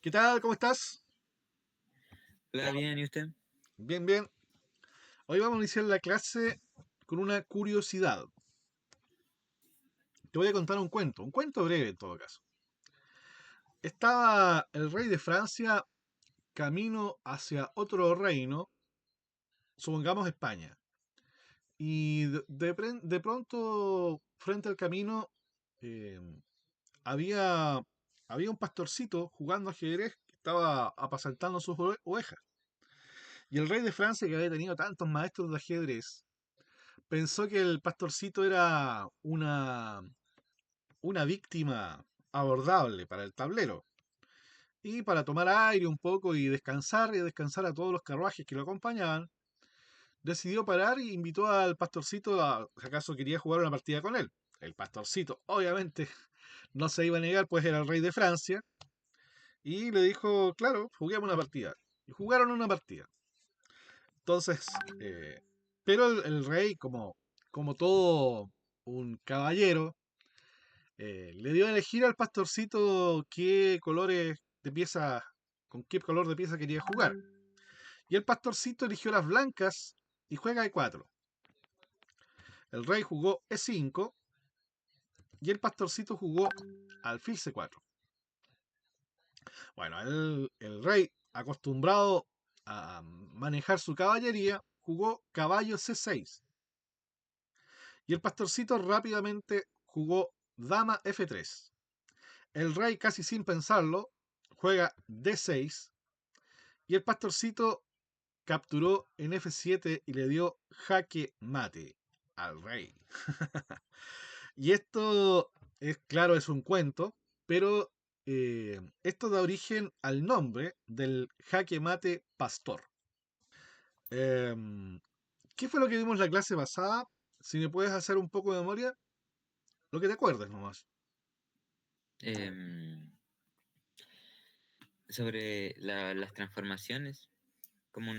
¿Qué tal? ¿Cómo estás? Hola, bien, ¿y usted? Bien, bien. Hoy vamos a iniciar la clase con una curiosidad. Te voy a contar un cuento breve en todo caso. Estaba el rey de Francia camino hacia otro reino, supongamos España. Y de pronto, frente al camino, eh, había, había un pastorcito jugando ajedrez que estaba apacentando sus ovejas. Y el rey de Francia, que había tenido tantos maestros de ajedrez, pensó que el pastorcito era una víctima abordable para el tablero. Y para tomar aire un poco y descansar a todos los carruajes que lo acompañaban, decidió parar y invitó al pastorcito a si acaso quería jugar una partida con él. El pastorcito, obviamente, no se iba a negar, pues era el rey de Francia, y le dijo, claro, juguemos una partida. Y jugaron una partida. Entonces, pero el rey, como todo un caballero, le dio a elegir al pastorcito qué colores de pieza, con qué color de pieza quería jugar. Y el pastorcito eligió las blancas y juega E4. El rey jugó E5 y el pastorcito jugó alfil C4. Bueno, el rey, acostumbrado a manejar su caballería, jugó caballo C6. Y el pastorcito rápidamente jugó dama F3. El rey, casi sin pensarlo, juega D6 y el pastorcito capturó en F7 y le dio jaque mate al rey. Y esto es claro, es un cuento, pero esto da origen al nombre del jaque mate pastor. Em, ¿Qué fue lo que vimos en la clase pasada? Si me puedes hacer un poco de memoria, lo que te acuerdes nomás. Em, sobre las transformaciones, como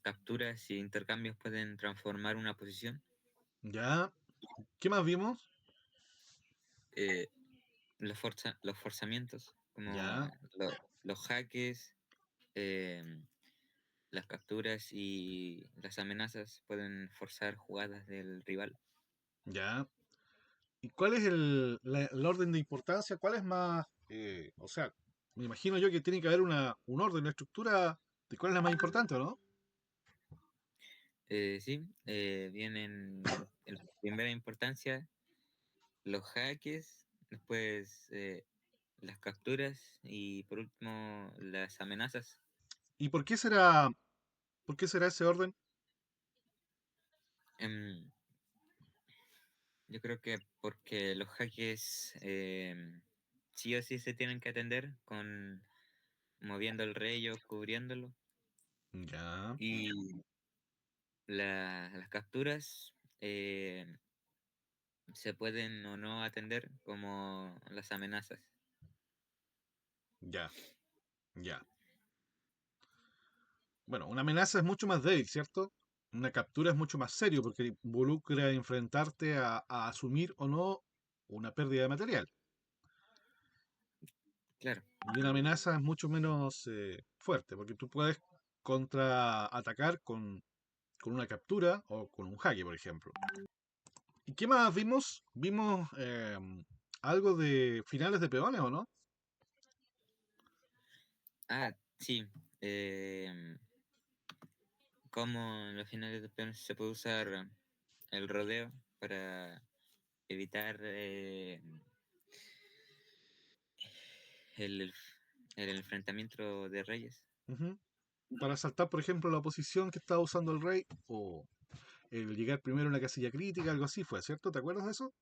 capturas y intercambios pueden transformar una posición, ¿Ya? ¿Qué más vimos? eh, los forzamientos, como ¿Ya? los jaques, em, las capturas y las amenazas pueden forzar jugadas del rival. ¿Ya? ¿Y cuál es el orden de importancia? ¿Cuál es más? O sea, me imagino yo que tiene que haber un orden, una estructura de cuál es la más importante, ¿no? Sí, vienen en primera importancia los jaques, después las capturas y por último las amenazas. ¿Y por qué será ese orden? Em, yo creo que porque los jaques sí o sí se tienen que atender con moviendo el rey o cubriéndolo. Ya, Y las capturas se pueden o no atender como las amenazas. ya, ya. Bueno, una amenaza es mucho más débil, ¿cierto? Una captura es mucho más serio porque involucra enfrentarte a asumir o no una pérdida de material. Claro, Y una amenaza es mucho menos fuerte porque tú puedes contraatacar con una captura o con un jaque, por ejemplo. ¿Y qué más vimos? Vimos algo de finales de peones, ¿o no? sí. em, Como en los finales de peones se puede usar el rodeo para evitar el, el enfrentamiento de reyes. Ujú. Para saltar, por ejemplo, la posición que estaba usando el rey, o el llegar primero a una casilla crítica, algo así fue, ¿cierto? ¿Te acuerdas de eso?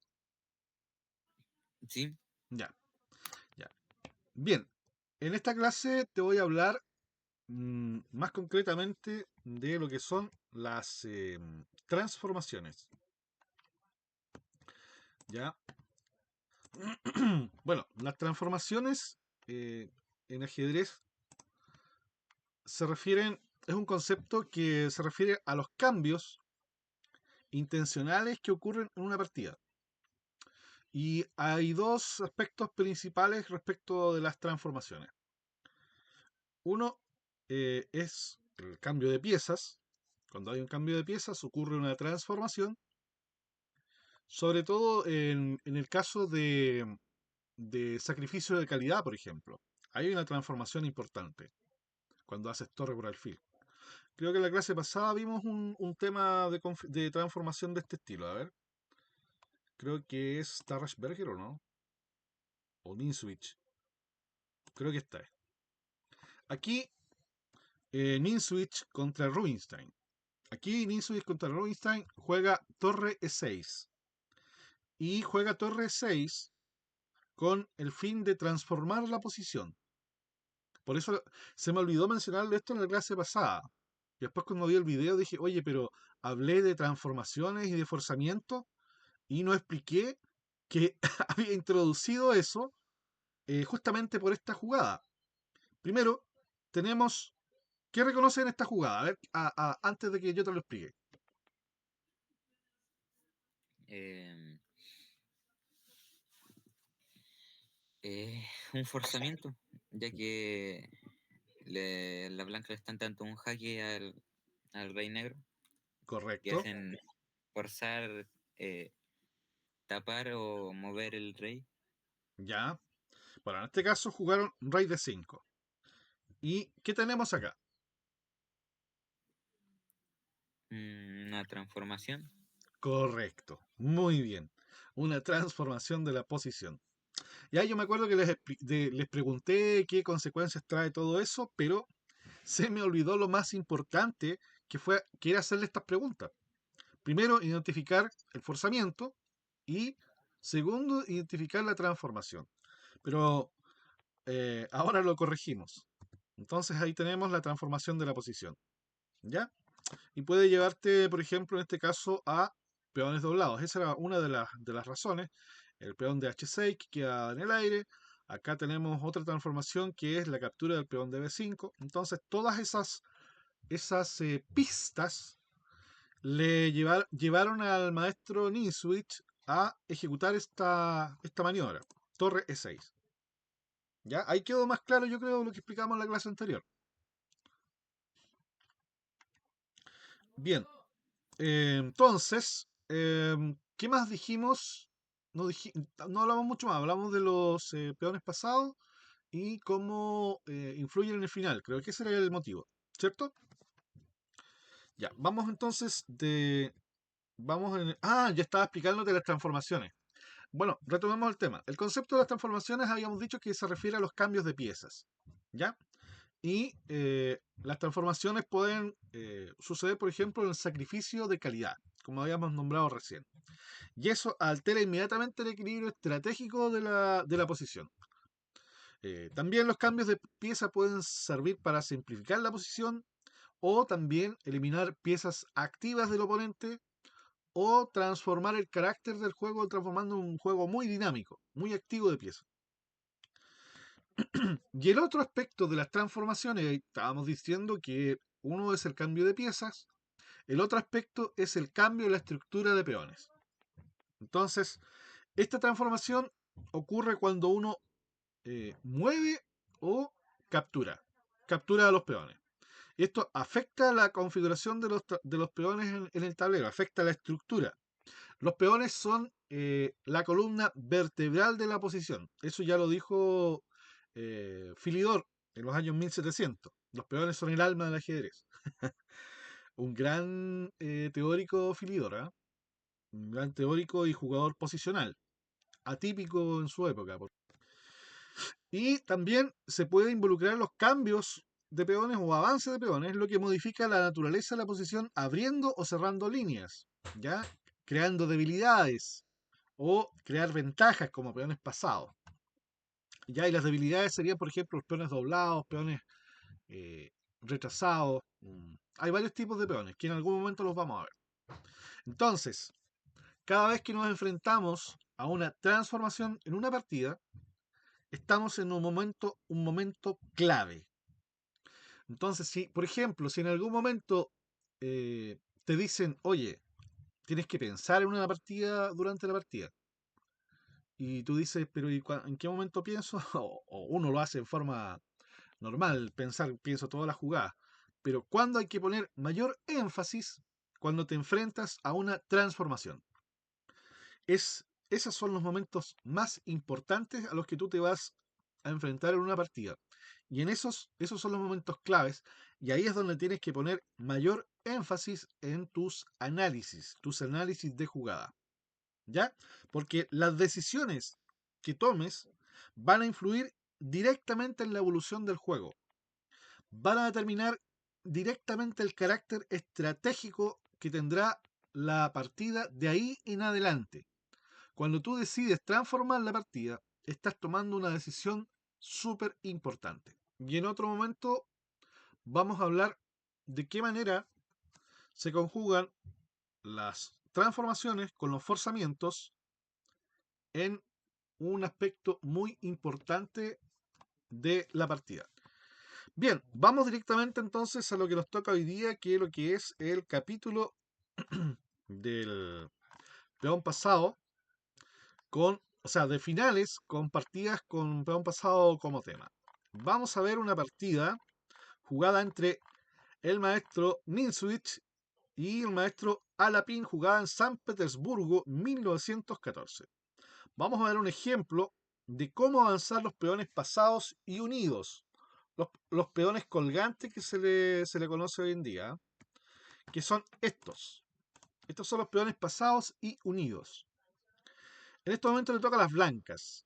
Sí, Ya, ya. Bien, en esta clase te voy a hablar más concretamente de lo que son las transformaciones. ¿Ya? Bueno, las transformaciones en ajedrez se refieren, es un concepto que se refiere a los cambios intencionales que ocurren en una partida. Y hay dos aspectos principales respecto de las transformaciones. Uno es el cambio de piezas. Cuando hay un cambio de piezas ocurre una transformación, sobre todo en el caso de sacrificio de calidad, por ejemplo. Hay una transformación importante cuando haces torre por alfil. Creo que en la clase pasada vimos un tema de transformación de este estilo. A ver, creo que es Tarrasberger o no, o Ninswitch. Creo que está. Aquí, Ninswitch contra Rubinstein. Aquí Ninswitch contra Rubinstein juega torre E6. Y juega torre E6 con el fin de transformar la posición. Por eso se me olvidó mencionarlo esto en la clase pasada. Y después cuando vi el video dije, oye, pero hablé de transformaciones y de forzamiento y no expliqué que había introducido eso justamente por esta jugada. Primero, tenemos... ¿Qué reconoce en esta jugada? A ver, antes de que yo te lo explique. Em, un forzamiento, ya que la blanca le están dando un jaque al rey negro y Correcto. hacen forzar, eh, tapar o mover el rey. Ya. Bueno, en este caso jugaron rey de 5. ¿Y qué tenemos acá? Una transformación. Correcto. Muy bien. Una transformación de la posición. Ya yo me acuerdo que les pregunté qué consecuencias trae todo eso, pero se me olvidó lo más importante que era hacerle estas preguntas. Primero, identificar el forzamiento y segundo, identificar la transformación. Pero ahora lo corregimos. Entonces ahí tenemos la transformación de la posición. ¿Ya? Y puede llevarte, por ejemplo, en este caso, a peones doblados. Esa era una de las razones. El peón de H6 que queda en el aire. Acá tenemos otra transformación que es la captura del peón de B5. Entonces, todas esas pistas llevaron al maestro Ninswitch a ejecutar esta maniobra. Torre E6. ¿Ya? Ahí quedó más claro, yo creo, lo que explicamos en la clase anterior. Bien, entonces, ¿qué más dijimos? No hablamos mucho más, hablamos de los peones pasados y cómo influyen en el final. Creo que ese era el motivo, ¿cierto? Ya, vamos entonces ya estaba explicándote las transformaciones. Bueno, retomemos el tema. El concepto de las transformaciones habíamos dicho que se refiere a los cambios de piezas, ¿ya? Y las transformaciones pueden suceder, por ejemplo, en el sacrificio de calidad, como habíamos nombrado recién. Y eso altera inmediatamente el equilibrio estratégico de la posición. También los cambios de pieza pueden servir para simplificar la posición o también eliminar piezas activas del oponente o transformar el carácter del juego transformando un juego muy dinámico, muy activo de piezas. Y el otro aspecto de las transformaciones, estábamos diciendo que uno es el cambio de piezas, el otro aspecto es el cambio de la estructura de peones. Entonces, esta transformación ocurre cuando uno mueve o captura. Captura a los peones. Y esto afecta la configuración de los peones en el tablero, afecta la estructura. Los peones son la columna vertebral de la posición. Eso ya lo dijo Filidor en los años 1700. Los peones son el alma del ajedrez. Un gran teórico Filidor, ¿eh? Un gran teórico y jugador posicional, atípico en su época. Y también se puede involucrar los cambios de peones o avance de peones, lo que modifica la naturaleza de la posición abriendo o cerrando líneas, ¿ya? Creando debilidades o crear ventajas como peones pasados. ¿Ya? Y las debilidades serían, por ejemplo, los peones doblados, peones eh, retrasados. Hay varios tipos de peones que en algún momento los vamos a ver. Entonces, cada vez que nos enfrentamos a una transformación en una partida, estamos en un momento clave. Entonces, si, por ejemplo, si en algún momento te dicen, oye, tienes que pensar en una partida durante la partida, y tú dices, pero ¿en qué momento pienso? O uno lo hace en forma Normal pensar, pienso todas las jugadas. Pero cuando hay que poner mayor énfasis cuando te enfrentas a una transformación. Esos son los momentos más importantes a los que tú te vas a enfrentar en una partida. Y en esos son los momentos claves. Y ahí es donde tienes que poner mayor énfasis en tus análisis de jugada. ¿Ya? Porque las decisiones que tomes van a influir directamente en la evolución del juego. Van a determinar directamente el carácter estratégico que tendrá la partida de ahí en adelante. Cuando tú decides transformar la partida, estás tomando una decisión súper importante. Y en otro momento vamos a hablar de qué manera se conjugan las transformaciones con los forzamientos en un aspecto muy importante de la partida. Bien, vamos directamente entonces a lo que nos toca hoy día, que es lo que es el capítulo del peón pasado, o sea, de finales con partidas con peón pasado como tema. Vamos a ver una partida jugada entre el maestro Ninswitch y el maestro Alapin, jugada en San Petersburgo 1914. Vamos a ver un ejemplo de cómo avanzar los peones pasados y unidos. Los peones colgantes que se le conoce hoy en día, que son estos. Estos son los peones pasados y unidos. En este momento le toca a las blancas.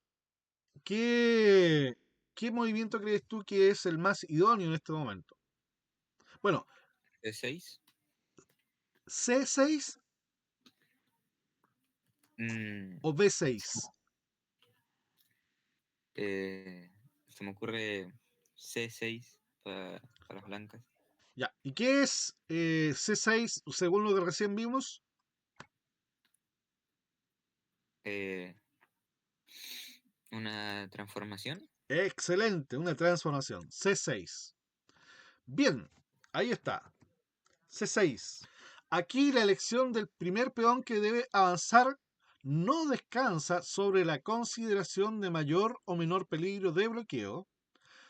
¿Qué, qué movimiento crees tú que es el más idóneo en este momento? Bueno, ¿D6? C6 Mm, o B6. Se me ocurre C6 para las blancas. Ya. ¿Y qué es C6 según lo que recién vimos? Eh, ¿Una transformación? Excelente, una transformación. C6. Bien, ahí está. C6. Aquí la elección del primer peón que debe avanzar no descansa sobre la consideración de mayor o menor peligro de bloqueo,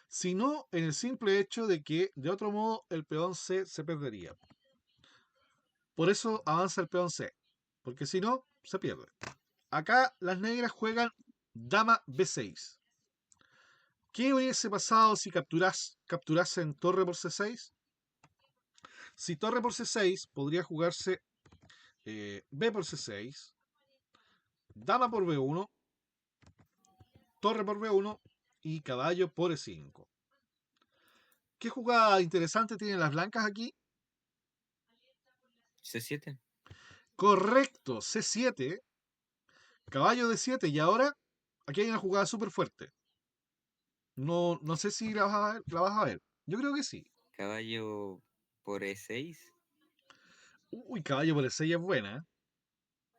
sino en el simple hecho de que, de otro modo, el peón C se perdería. Por eso avanza el peón C, porque si no, se pierde. Acá las negras juegan dama B6. ¿Qué hubiese pasado si capturasen torre por C6? Si torre por C6, podría jugarse B por C6, dama por B1, torre por B1 y caballo por E5. ¿Qué jugada interesante tienen las blancas aquí? C7. Correcto, C7, caballo D7 y ahora aquí hay una jugada súper fuerte. No, no sé si la vas a ver. Yo creo que sí. Caballo por E6. Uy, caballo por E6 es buena. ¿Eh?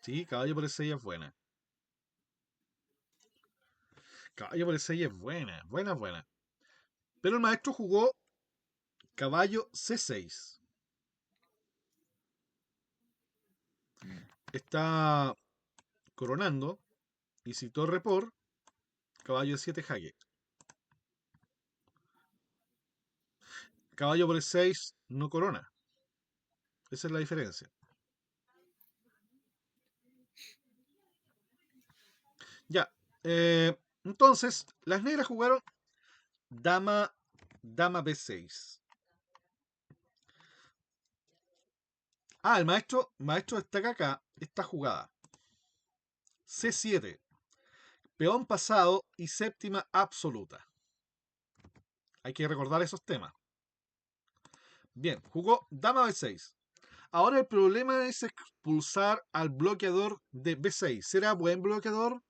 Sí, caballo por E6 es buena. Caballo por E6 es buena, buena, buena. Pero el maestro jugó caballo C6. Mm, Está coronando. Y si torre por, caballo E7 jaque. Caballo por E6 no corona. Esa es la diferencia. Ya. Entonces, las negras jugaron dama, dama B6. Ah, el maestro destaca acá esta jugada. C7, peón pasado y séptima absoluta. Hay que recordar esos temas. Bien, jugó dama B6. Ahora el problema es expulsar al bloqueador de B6. ¿Será buen bloqueador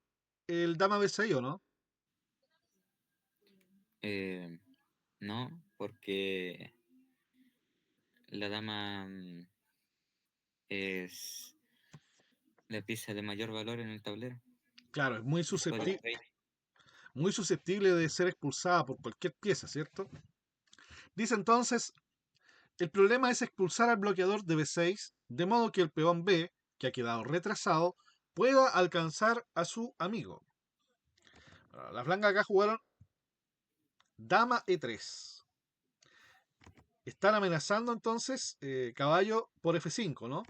el dama B6 o no? eh, no, porque la dama es la pieza de mayor valor en el tablero. Claro, es Después del rey. muy susceptible de ser expulsada por cualquier pieza, ¿cierto? Dice entonces, el problema es expulsar al bloqueador de B6, de modo que el peón B, que ha quedado retrasado, pueda alcanzar a su amigo. Las blancas acá jugaron Dama E3. Están amenazando entonces caballo por F5, ¿no?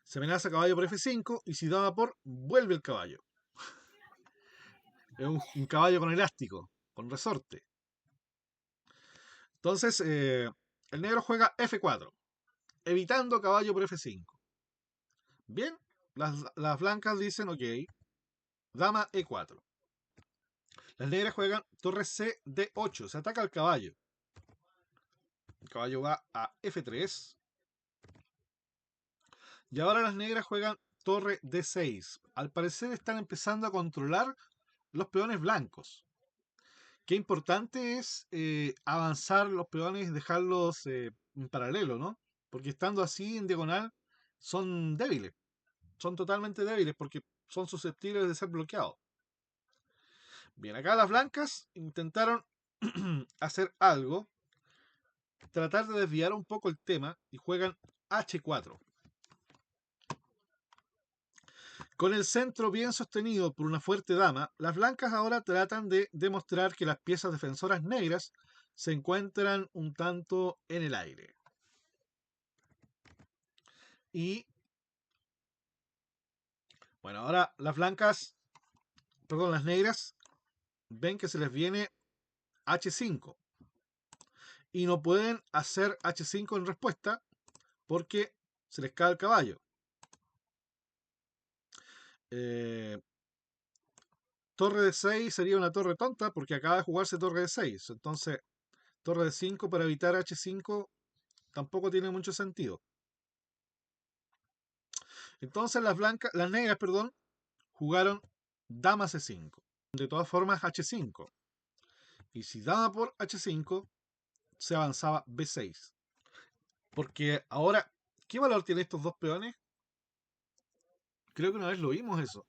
Se amenaza caballo por F5 y si dama por, vuelve el caballo. Es un caballo con elástico, con resorte. Entonces, el negro juega F4, evitando caballo por F5. Bien, las blancas dicen, ok, dama E4. Las negras juegan torre C D8, se ataca al caballo. El caballo va a F3. Y ahora las negras juegan torre D6. Al parecer están empezando a controlar los peones blancos. Qué importante es avanzar los peones y dejarlos en paralelo, ¿no? Porque estando así en diagonal son débiles, son totalmente débiles porque son susceptibles de ser bloqueados. Bien, acá las blancas intentaron hacer algo, tratar de desviar un poco el tema y juegan H4. Con el centro bien sostenido por una fuerte dama, las blancas ahora tratan de demostrar que las piezas defensoras negras se encuentran un tanto en el aire. Y bueno, ahora las negras, ven que se les viene H5 y no pueden hacer H5 en respuesta porque se les cae el caballo. Eh, torre de 6 sería una torre tonta porque acaba de jugarse torre de 6. Entonces, torre de 5 para evitar H5 tampoco tiene mucho sentido. Entonces las negras, perdón, jugaron dama C5. De todas formas, H5. Y si dama por H5, se avanzaba B6. Porque ahora, ¿qué valor tienen estos dos peones? Creo que una vez lo vimos eso.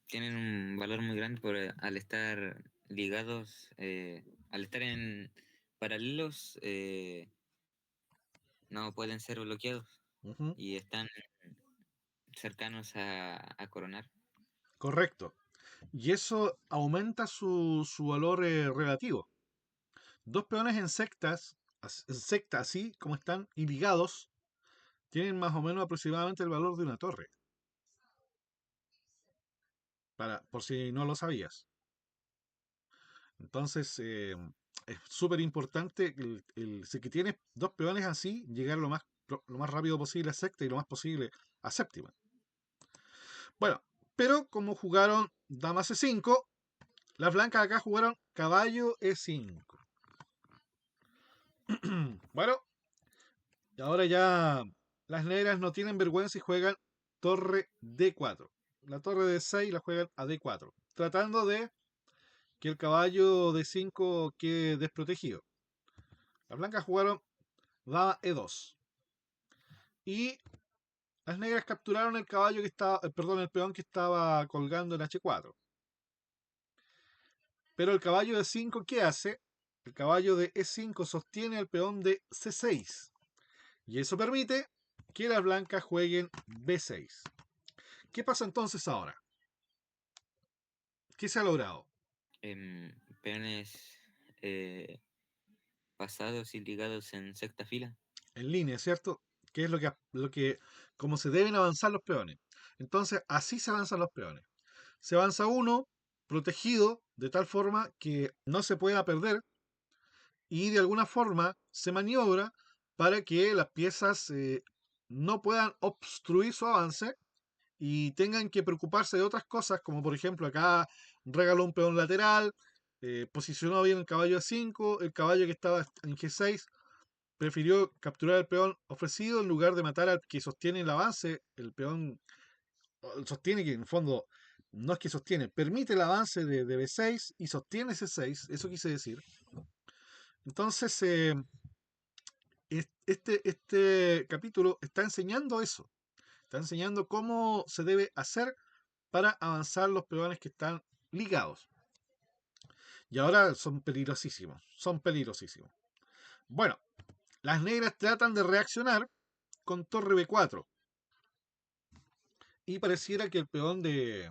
Tienen un valor muy grande al estar ligados, al estar en paralelos, no pueden ser bloqueados Ujú, y están cercanos a coronar. correcto. Y eso aumenta su valor relativo. Dos peones en secta así como están y ligados, tienen más o menos aproximadamente el valor de una torre. Por si no lo sabías. Entonces, es súper importante si que tienes dos peones así, llegar lo más rápido posible a sexta y lo más posible a séptima. Bueno, pero como jugaron dama C5, las blancas acá jugaron caballo E5. Bueno, y ahora ya las negras no tienen vergüenza y juegan torre D4. La torre D6 la juegan a D4, tratando de que el caballo D5 quede desprotegido. Las blancas jugaron dama E2. Y las negras capturaron el caballo que estaba, perdón, el peón que estaba colgando en H4. Pero el caballo de 5, ¿qué hace? El caballo de E5 sostiene al peón de C6. Y eso permite que las blancas jueguen B6. ¿Qué pasa entonces ahora? ¿Qué se ha logrado? Peones eh, pasados y ligados en sexta fila. En línea, ¿cierto? ¿Qué es cómo se deben avanzar los peones? Entonces, así se avanzan los peones. Se avanza uno protegido de tal forma que no se pueda perder y de alguna forma se maniobra para que las piezas no puedan obstruir su avance y tengan que preocuparse de otras cosas, como por ejemplo acá regaló un peón lateral, posicionó bien el caballo a 5, el caballo que estaba en G6 prefirió capturar el peón ofrecido en lugar de matar al que sostiene el avance, el peón sostiene que en el fondo no es que sostiene, permite el avance de B6 y sostiene C6, eso quise decir. Entonces, este capítulo está enseñando eso, está enseñando cómo se debe hacer para avanzar los peones que están ligados. Y ahora son peligrosísimos, son peligrosísimos. Bueno, las negras tratan de reaccionar con torre B4. y pareciera que el peón de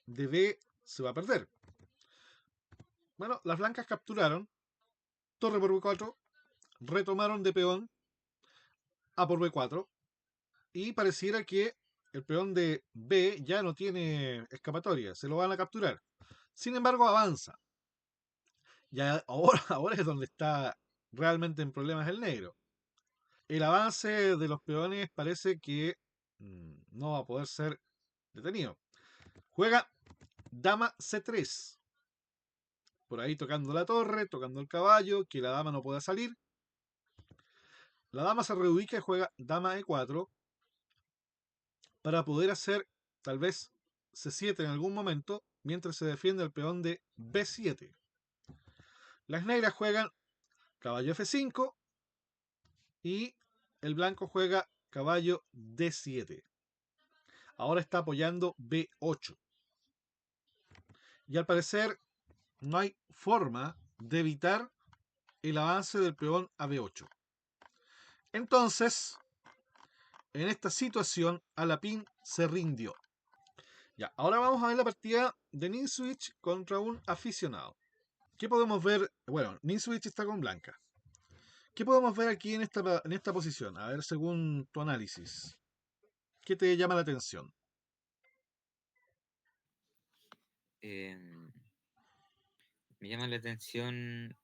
B se va a perder. Bueno, las blancas capturaron, torre por B4, retomaron de peón A por B4 y pareciera que el peón de B ya no tiene escapatoria, se lo van a capturar. Sin embargo, avanza. Ya ahora, ahora es donde está realmente en problemas el negro. El avance de los peones parece que no va a poder ser detenido. Juega dama C3. Por ahí tocando la torre, tocando el caballo, que la dama no pueda salir. La dama se reubica y juega dama E4 para poder hacer tal vez C7 en algún momento mientras se defiende el peón de B7. Las negras juegan caballo F5 y el blanco juega caballo D7. Ahora está apoyando B8. Y al parecer no hay forma de evitar el avance del peón a B8. Entonces, en esta situación, Alapín se rindió. Ya, ahora vamos a ver la partida de Ninswitch contra un aficionado. ¿Qué podemos ver? Bueno, Ninswitch está con blanca. ¿Qué podemos ver aquí en esta posición? A ver, según tu análisis. ¿Qué te llama la atención? Em, Me llama la atención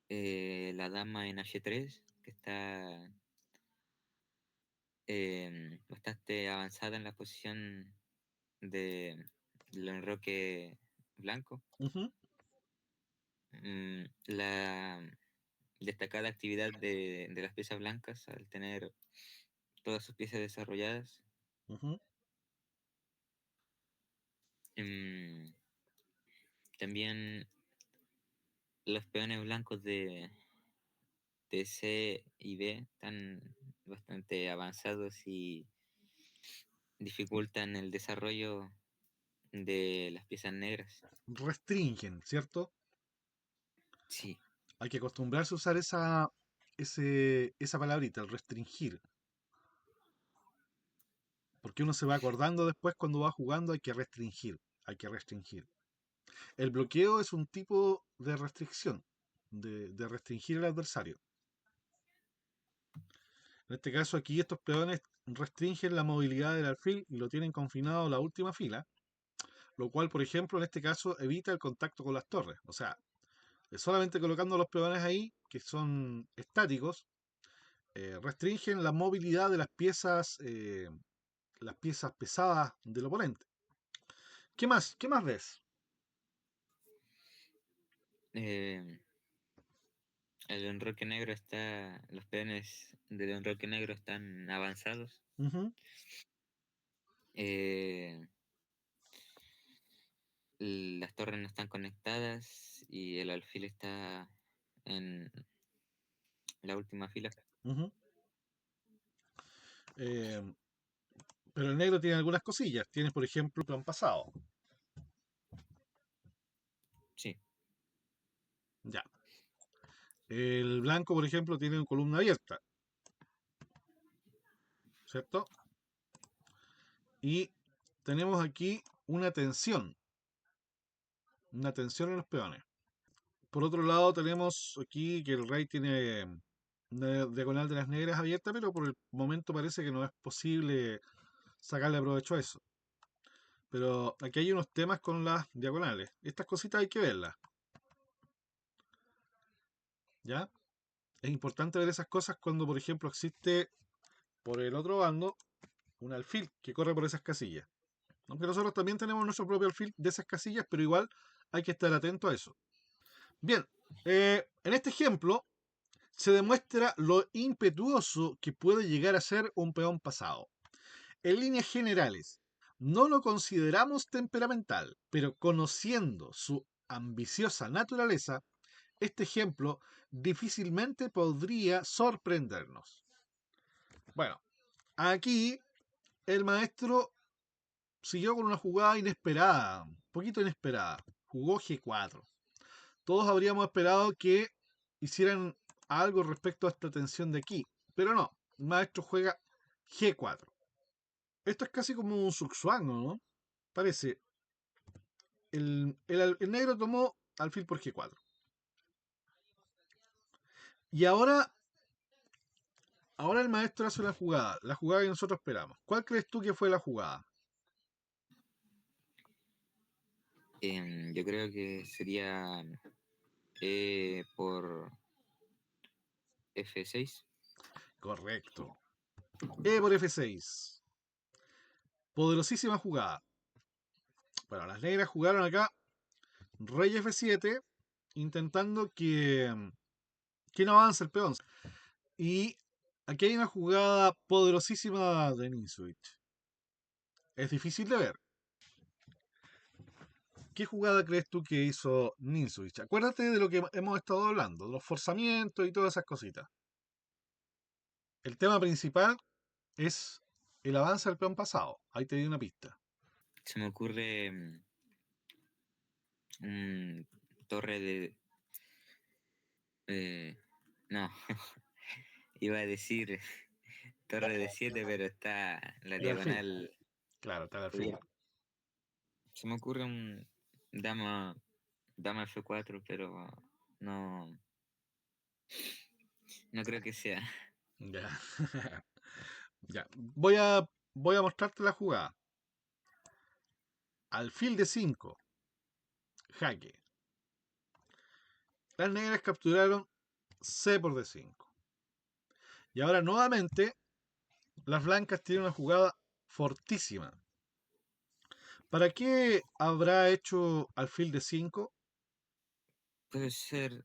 la dama en H3, que está bastante avanzada en la posición del enroque blanco. Ujú, La destacada actividad de las piezas blancas al tener todas sus piezas desarrolladas. ujú, Mm, También los peones blancos de C y B están bastante avanzados y dificultan el desarrollo de las piezas negras. restringen, ¿cierto? Sí, Hay que acostumbrarse a usar esa palabrita, el restringir. Porque uno se va acordando después cuando va jugando, hay que restringir. Hay que restringir. El bloqueo es un tipo de restricción, de restringir al adversario. En este caso aquí estos peones restringen la movilidad del alfil y lo tienen confinado a la última fila, lo cual, por ejemplo, en este caso evita el contacto con las torres. O sea, solamente colocando los peones ahí, que son estáticos, restringen la movilidad de las piezas pesadas del oponente. ¿Qué más? ¿Qué más ves? eh, el enroque negro está, los peones del enroque negro están avanzados. Ujú, Eh, las torres no están conectadas y el alfil está en la última fila. ujú. Eh, pero el negro tiene algunas cosillas. Tienes, por ejemplo, plan pasado. Sí, Ya. El blanco, por ejemplo, tiene una columna abierta, ¿cierto? Y tenemos aquí una tensión en los peones. Por otro lado, tenemos aquí que el rey tiene una diagonal de las negras abierta, pero por el momento parece que no es posible sacarle provecho a eso. Pero aquí hay unos temas con las diagonales. Estas cositas hay que verlas, ¿ya? Es importante ver esas cosas cuando, por ejemplo, existe por el otro bando un alfil que corre por esas casillas. Aunque nosotros también tenemos nuestro propio alfil de esas casillas, pero igual hay que estar atento a eso. Bien, en este ejemplo se demuestra lo impetuoso que puede llegar a ser un peón pasado. En líneas generales, no lo consideramos temperamental, pero conociendo su ambiciosa naturaleza, este ejemplo difícilmente podría sorprendernos. Bueno, aquí el maestro siguió con una jugada inesperada, un poquito inesperada. Jugó G4. Todos habríamos esperado que hicieran algo respecto a esta tensión de aquí, pero no. El maestro juega G4. Esto es casi como un Zugzwang, ¿no? Parece. El negro tomó alfil por G4. Y ahora el maestro hace la jugada que nosotros esperamos. ¿Cuál crees tú que fue la jugada? Yo creo que sería por F6. Correcto. E por F6. Poderosísima jugada. Bueno, las negras jugaron acá rey F7, intentando que no avance el peón. Y aquí hay una jugada poderosísima de Ninswitch. Es difícil de ver. ¿Qué jugada crees tú que hizo Ninswitch? Acuérdate de lo que hemos estado hablando, de los forzamientos y todas esas cositas. El tema principal es el avance del peón pasado. Ahí te di una pista. Se me ocurre un torre de... no, iba a decir torre de 7, pero está la El alfil. diagonal. Claro, está el alfil. Se me ocurre un dama, dama F4, pero no, no creo que sea. Ya. Ya. Voy a mostrarte la jugada. Alfil de 5. Jaque. Las negras capturaron C por D5. Y ahora nuevamente las blancas tienen una jugada fortísima. ¿Para qué habrá hecho alfil de 5? Puede ser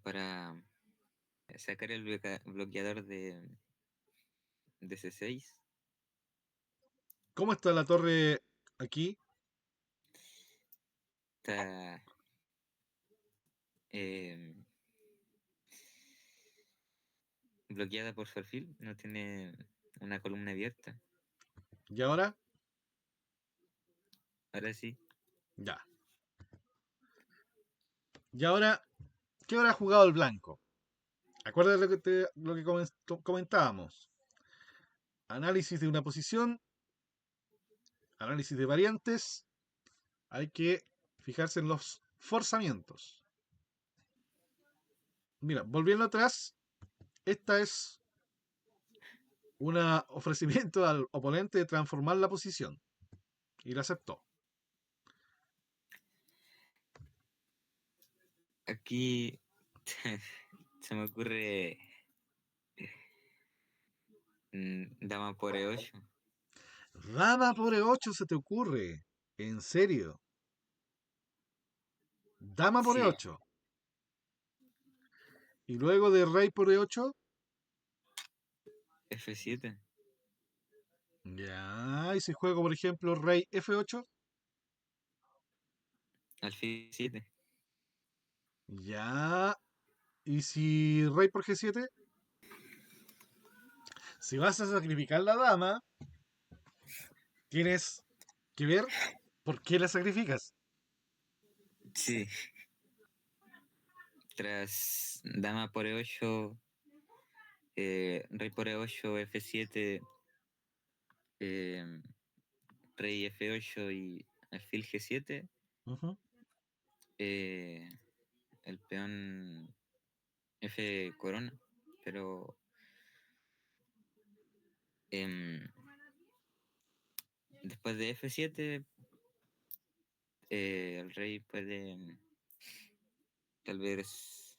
para sacar el bloqueador de C6. ¿Cómo está la torre aquí? Está eh, bloqueada por su alfil, no tiene una columna abierta. ¿Y ahora? Ahora sí, Ya. ¿Y ahora qué habrá jugado el blanco? Acuérdate lo que comentábamos. Análisis de una posición, análisis de variantes. Hay que fijarse en los forzamientos. Mira, volviendo atrás, esta es un ofrecimiento al oponente de transformar la posición. Y la aceptó. aquí se me ocurre dama por E8. Dama por E8 se te ocurre. ¿En serio? Dama por Sí, E8. Y luego de rey por E8. F7, Ya. Y si juego, por ejemplo, rey F8. alfil 7. Ya. Y si rey por G7. Si vas a sacrificar la dama, tienes que ver por qué la sacrificas. Sí, tras dama por E8, rey por E8, F7, eh, rey F8 y alfil G7, Ujú. eh, el peón F corona, pero em, después de F7 el rey puede tal vez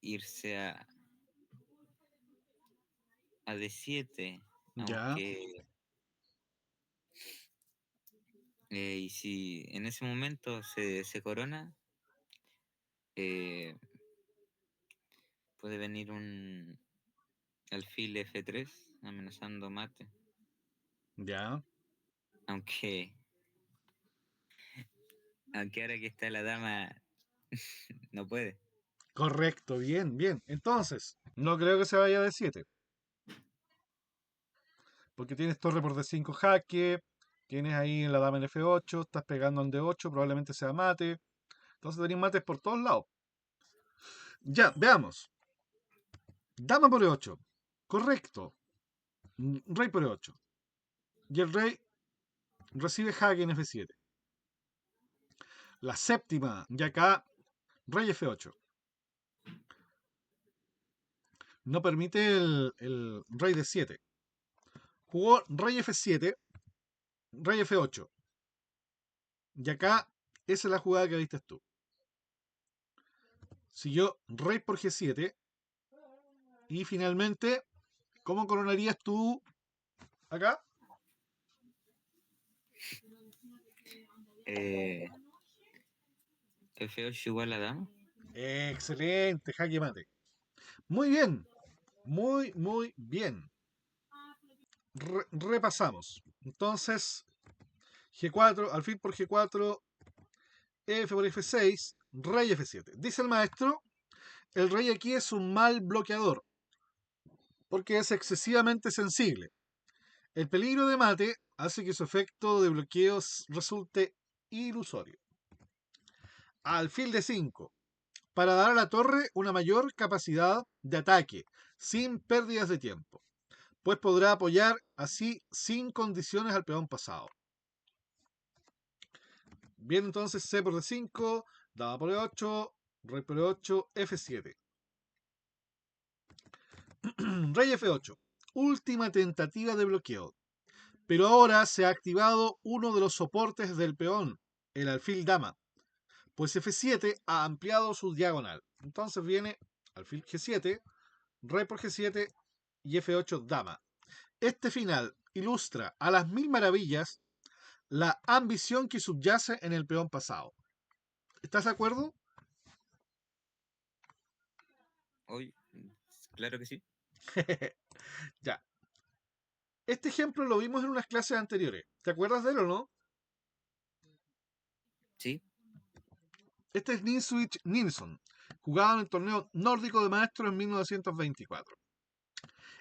irse a D7, Ya. aunque y si en ese momento se corona, eh, puede venir un alfil F3 amenazando mate, Ya. aunque aunque ahora que está la dama no puede. Correcto. Bien, bien. Entonces, no creo que se vaya de 7. Porque tienes torre por D5 jaque. Tienes ahí en la dama en F8. Estás pegando en D8. Probablemente sea mate. Entonces tenéis mates por todos lados. Ya, veamos. Dama por E8. Correcto. Rey por E8. y el rey recibe jaque en F7. La séptima, y acá rey F8. No permite el rey D7. Jugó rey F7, rey F8. Y acá esa es la jugada que viste tú. Siguió rey por G7. Y finalmente, ¿cómo coronarías tú acá? Eh, F8 igual a dama. Excelente, jaque mate. Muy bien, muy bien. Repasamos. Entonces, G4, alfil por G4, F por F6, rey F7. Dice el maestro, el rey aquí es un mal bloqueador, porque es excesivamente sensible. El peligro de mate hace que su efecto de bloqueo resulte ilusorio. Alfil de 5, para dar a la torre una mayor capacidad de ataque, sin pérdidas de tiempo, pues podrá apoyar así sin condiciones al peón pasado. Bien, entonces C por D5, dama por E8, rey por E8, F7. Rey F8, última tentativa de bloqueo. Pero ahora se ha activado uno de los soportes del peón, el alfil dama, pues F7 ha ampliado su diagonal. Entonces viene alfil G7, rey por G7 y F8 dama. Este final ilustra a las mil maravillas la ambición que subyace en el peón pasado. ¿Estás de acuerdo? Hoy, claro que sí. Ya. Este ejemplo lo vimos en unas clases anteriores. ¿Te acuerdas de él o no? Sí, Este es Ninswich Nilsson, jugado en el torneo nórdico de maestros en 1924.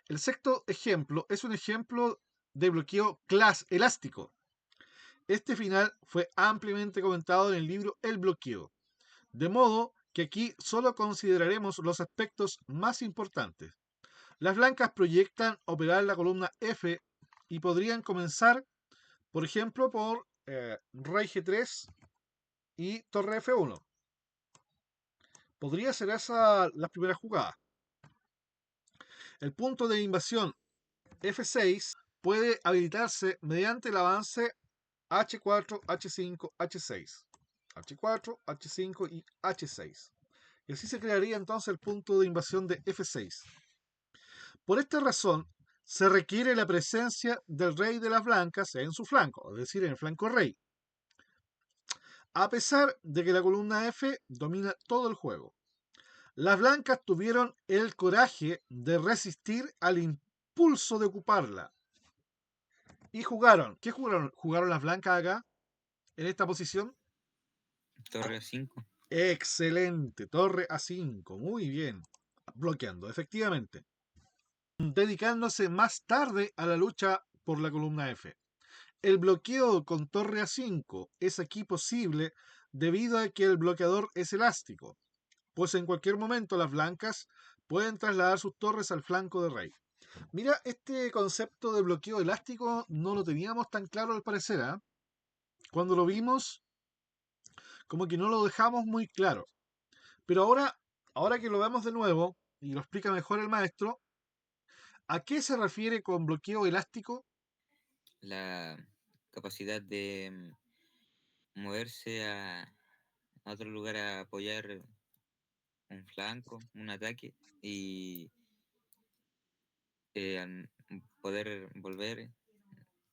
El sexto ejemplo es un ejemplo de bloqueo elástico. Este final fue ampliamente comentado en el libro El bloqueo, de modo que aquí solo consideraremos los aspectos más importantes. Las blancas proyectan operar la columna F y podrían comenzar, por ejemplo, por rey G3 y torre F1. Podría ser esa la primera jugada. El punto de invasión F6 puede habilitarse mediante el avance H4, H5, H6. H4, H5 y H6. Y así se crearía entonces el punto de invasión de F6. Por esta razón, se requiere la presencia del rey de las blancas en su flanco, es decir, en el flanco rey, a pesar de que la columna F domina todo el juego. Las blancas tuvieron el coraje de resistir al impulso de ocuparla. Y jugaron. ¿Qué jugaron? ¿Jugaron las blancas acá? En esta posición. torre A5. Excelente. Torre A5. Muy bien. Bloqueando, efectivamente. Dedicándose más tarde a la lucha por la columna F. El bloqueo con torre A5 es aquí posible debido a que el bloqueador es elástico, pues en cualquier momento las blancas pueden trasladar sus torres al flanco de rey. Mira, este concepto de bloqueo elástico no lo teníamos tan claro al parecer, ¿eh? Cuando lo vimos, como que no lo dejamos muy claro. Pero ahora que lo vemos de nuevo, y lo explica mejor el maestro, ¿a qué se refiere con bloqueo elástico? La capacidad de moverse a otro lugar a apoyar un flanco, un ataque y poder volver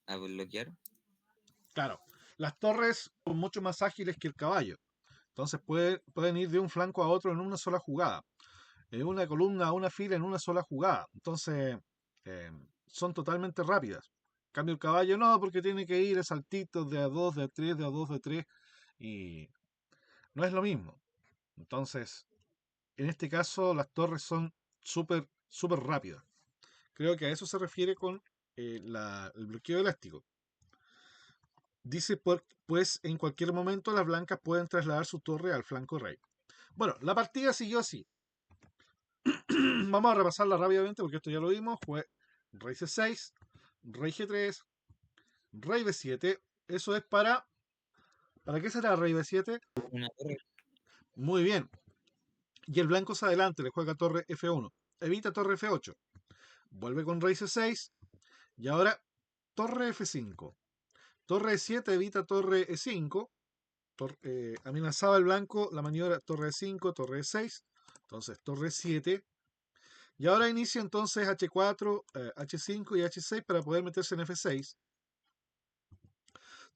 a bloquear. Claro, las torres son mucho más ágiles que el caballo. Entonces pueden ir de un flanco a otro en una sola jugada. En una columna a una fila en una sola jugada. Entonces, son totalmente rápidas. En cambio, el caballo no, porque tiene que ir a saltitos de a 2, de a 3, de a 2, de 3. Y no es lo mismo. Entonces, en este caso, las torres son súper rápidas. Creo que a eso se refiere con el bloqueo elástico. Dice, pues en cualquier momento las blancas pueden trasladar su torre al flanco rey. Bueno, la partida siguió así. Vamos a repasarla rápidamente porque esto ya lo vimos. Fue rey C6, rey G3, Rey B7. Eso es para... ¿Para qué será rey B7? Una torre. Muy bien. Y el blanco se adelante, le juega torre F1. Evita torre F8. Vuelve con rey C6. Y ahora torre F5. Torre E7 evita torre E5. Amenazaba el blanco la maniobra torre E5, torre E6. Entonces torre E7. Y ahora inicia entonces H4, H5 y H6 para poder meterse en F6.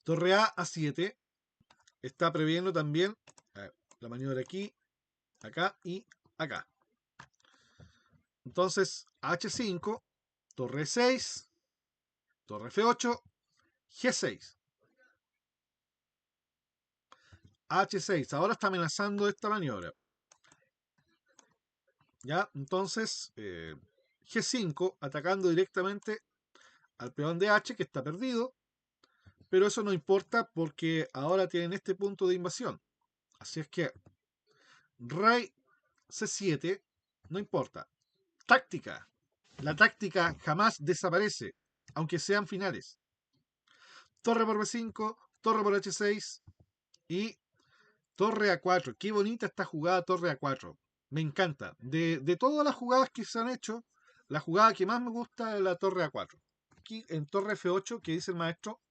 Torre A, A7. Está previendo también la maniobra aquí, acá y acá. Entonces H5, torre 6, torre F8, G6. H6, ahora está amenazando esta maniobra. ¿Ya? Entonces, G5 atacando directamente al peón de H que está perdido, pero eso no importa porque ahora tienen este punto de invasión. Así es que rey C7 no importa. Táctica. La táctica jamás desaparece, aunque sean finales. Torre por B5, torre por H6 y torre A4. Qué bonita esta jugada torre A4. Me encanta. De todas las jugadas que se han hecho, la jugada que más me gusta es la torre A4. Aquí en torre F8, que dice el maestro,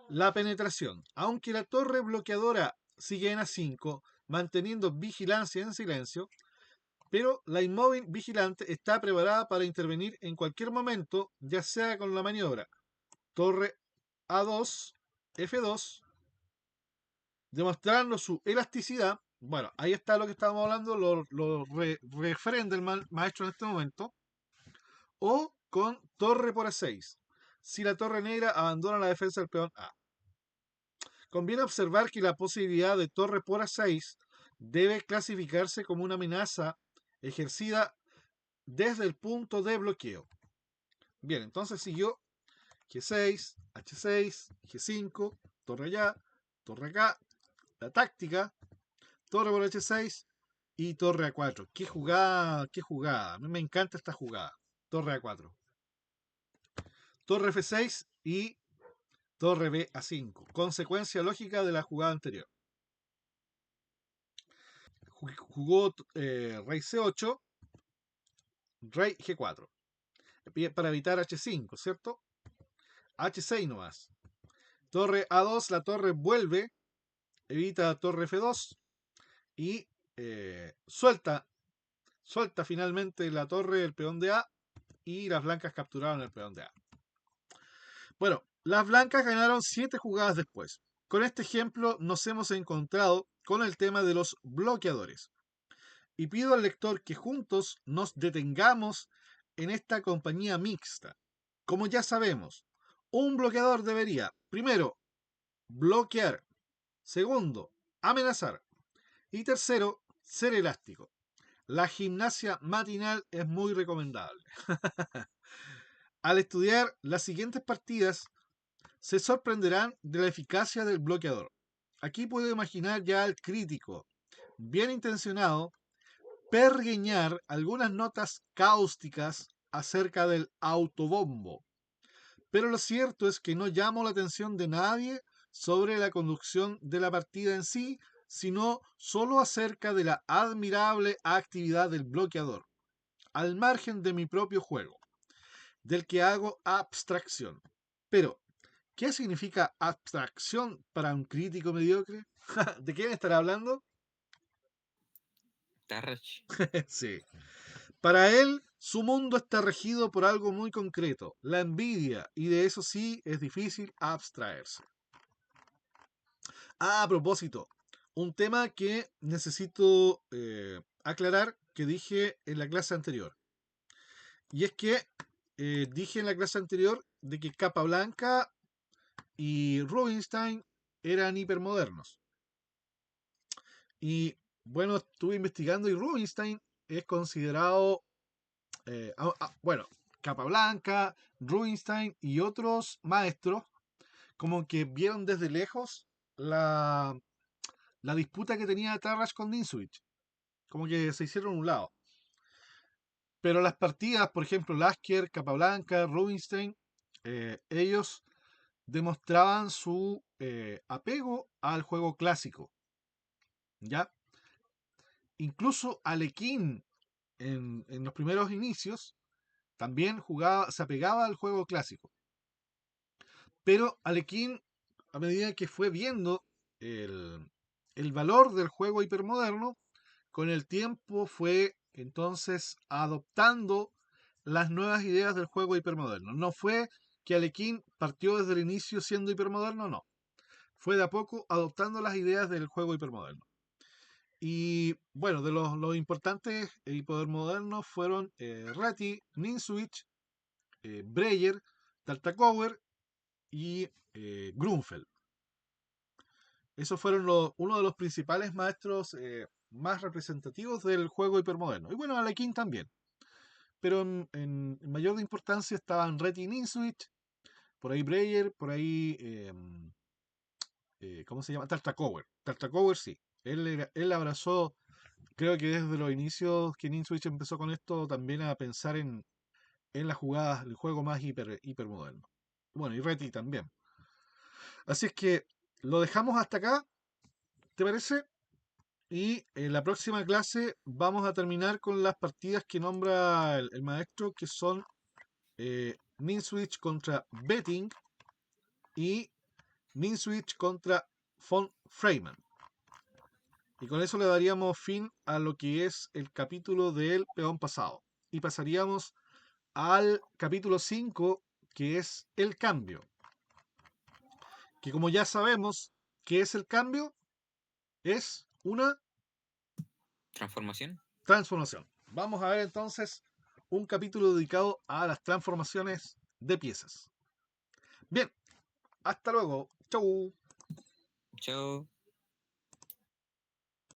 la penetración. Aunque la torre bloqueadora sigue en A5, manteniendo vigilancia en silencio, pero la inmóvil vigilante está preparada para intervenir en cualquier momento, ya sea con la maniobra torre A2, F2, demostrando su elasticidad. Bueno, ahí está lo que estábamos hablando, refrenda el maestro en este momento. O con torre por A6, si la torre negra abandona la defensa del peón A. Conviene observar que la posibilidad de torre por A6 debe clasificarse como una amenaza ejercida desde el punto de bloqueo. Bien, entonces siguió G6, H6, G5, torre allá, torre acá, la táctica, torre por H6 y torre A4. Qué jugada, qué jugada. A mí me encanta esta jugada. Torre A4. Torre F6 y torre B A5. Consecuencia lógica de la jugada anterior. Jugó rey C8, rey G4. Para evitar H5, ¿cierto? H6 nomás. Torre A2, la torre vuelve, evita torre F2 y suelta finalmente la torre del peón de A y las blancas capturaron el peón de A. Bueno, las blancas ganaron 7 jugadas después. Con este ejemplo nos hemos encontrado con el tema de los bloqueadores. Y pido al lector que juntos nos detengamos en esta compañía mixta. Como ya sabemos, un bloqueador debería, primero, bloquear, segundo, amenazar y tercero, ser elástico. La gimnasia matinal es muy recomendable. Al estudiar las siguientes partidas, se sorprenderán de la eficacia del bloqueador. Aquí puedo imaginar ya al crítico, bien intencionado, pergueñar algunas notas cáusticas acerca del autobombo. Pero lo cierto es que no llamo la atención de nadie sobre la conducción de la partida en sí, sino solo acerca de la admirable actividad del bloqueador, al margen de mi propio juego, del que hago abstracción. Pero, ¿qué significa abstracción para un crítico mediocre? ¿De quién estará hablando? Tarrach. Sí. Para él, su mundo está regido por algo muy concreto, la envidia, y de eso sí es difícil abstraerse. A propósito, un tema que necesito aclarar que dije en la clase anterior. Y es que dije en la clase anterior de que Capablanca y Rubinstein eran hipermodernos. Y bueno, estuve investigando y Rubinstein es considerado, bueno, Capablanca, Rubinstein y otros maestros como que vieron desde lejos la disputa que tenía Tarrasch con Ninswich. Como que se hicieron un lado. Pero las partidas, por ejemplo, Lasker, Capablanca, Rubinstein, ellos demostraban su apego al juego clásico, ¿ya? Incluso Alekin en los primeros inicios también jugaba, se apegaba al juego clásico. Pero Alekin, a medida que fue viendo el, el valor del juego hipermoderno, con el tiempo fue entonces adoptando las nuevas ideas del juego hipermoderno. No fue que Alekin partió desde el inicio siendo hipermoderno, no. Fue de a poco adoptando las ideas del juego hipermoderno. Y bueno, de los importantes hipermodernos fueron Reti, Ninswitch, Breyer, Tartakower y Grunfeld. Esos fueron uno de los principales maestros más representativos del juego hipermoderno. Y bueno, Alekin también. Pero en mayor de importancia estaban Reti y Ninswitch, por ahí Breyer, por ahí, ¿cómo se llama? Tartakower. Tartakower sí. Él abrazó, creo que desde los inicios que Ninswitch empezó con esto, también a pensar en las jugadas, el juego más hipermoderno. Bueno, y Reti también. Así es que lo dejamos hasta acá, ¿te parece? Y en la próxima clase vamos a terminar con las partidas que nombra el maestro, que son Ninswitch contra Betting y Ninswitch contra von Freiman. Y con eso le daríamos fin a lo que es el capítulo del peón pasado. Y pasaríamos al capítulo 5, que es el cambio. Que como ya sabemos, ¿qué es el cambio? Es una Transformación. transformación. Vamos a ver entonces un capítulo dedicado a las transformaciones de piezas. Bien, hasta luego. Chau. Chao.